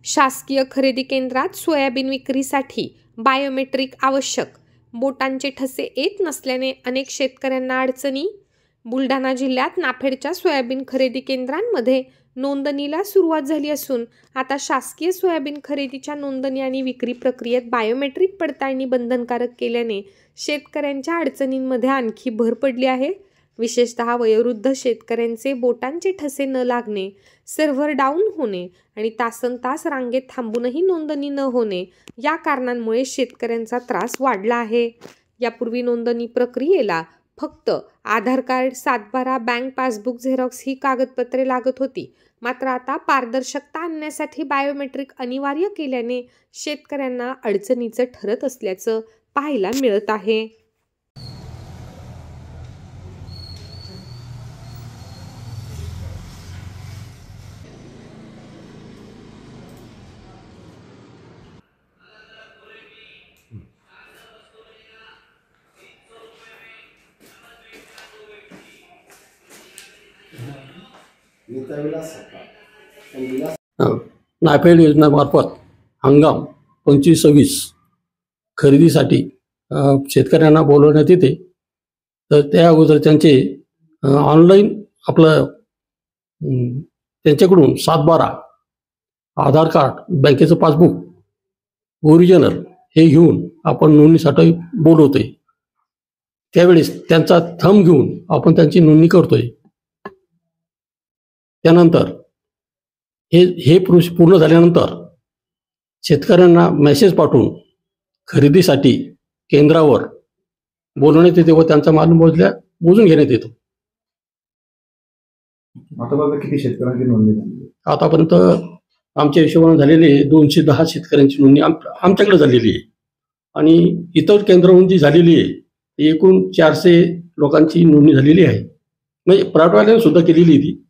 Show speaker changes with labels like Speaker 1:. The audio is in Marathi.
Speaker 1: शासकीय खरेदी केंद्रात सोयाबीन विक्रीसाठी बायोमेट्रिक आवश्यक. बोटांचे ठसे येत नसल्याने अनेक शेतकऱ्यांना अडचणी. बुलढाणा जिल्ह्यात नाफेडच्या सोयाबीन खरेदी केंद्रांमध्ये नोंदणीला सुरुवात झाली असून आता शासकीय सोयाबीन खरेदीच्या नोंदणी आणि विक्री प्रक्रियेत बायोमेट्रिक पडताळणी बंधनकारक केल्याने शेतकऱ्यांच्या अडचणींमध्ये आणखी भर पडली आहे. विशेषतः वयोवृद्ध शेतकऱ्यांचे बोटांचे ठसे न लागणे, सर्व्हर डाऊन होणे आणि तासनतास रांगेत थांबूनही नोंदणी न होणे या कारणांमुळे शेतकऱ्यांचा त्रास वाढला आहे. यापूर्वी नोंदणी प्रक्रियेला फक्त आधार कार्ड, सातबारा, बँक पासबुक झेरॉक्स ही कागदपत्रे लागत होती. मात्र आता पारदर्शकता आणण्यासाठी बायोमेट्रिक अनिवार्य केल्याने शेतकऱ्यांना अडचणीचं ठरत असल्याचं पाहायला मिळत आहे.
Speaker 2: नाफेड योजनेमार्फत हंगाम 25-26 खरेदीसाठी शेतकऱ्यांना बोलवण्यात येते. तर त्या अगोदर त्यांचे ऑनलाईन आपलं त्यांच्याकडून 7/12, आधार कार्ड, बँकेचं पासबुक ओरिजिनल हे घेऊन आपण नोंदणीसाठी बोलवतोय. त्यावेळेस त्यांचा थंब घेऊन आपण त्यांची नोंदणी करतोय. त्यानंतर हे पूर्ण झाल्यानंतर शेतकऱ्यांना मेसेज पाठवून खरेदीसाठी केंद्रावर बोलवण्यात येते व त्यांचा माल मोजून घेण्यात येतो.
Speaker 3: आतापर्यंत किती शेतकऱ्यांची नोंदणी झाली?
Speaker 2: आतापर्यंत आमच्या हिशोबाने झालेली 210 शेतकऱ्यांची नोंदणी आमच्याकडे झालेली आहे आणि इतर केंद्रावरून जी झालेली आहे एकूण 400 लोकांची नोंदणी झालेली आहे. म्हणजे प्रायव्हेटवाल्याने सुद्धा केलेली आहे ती.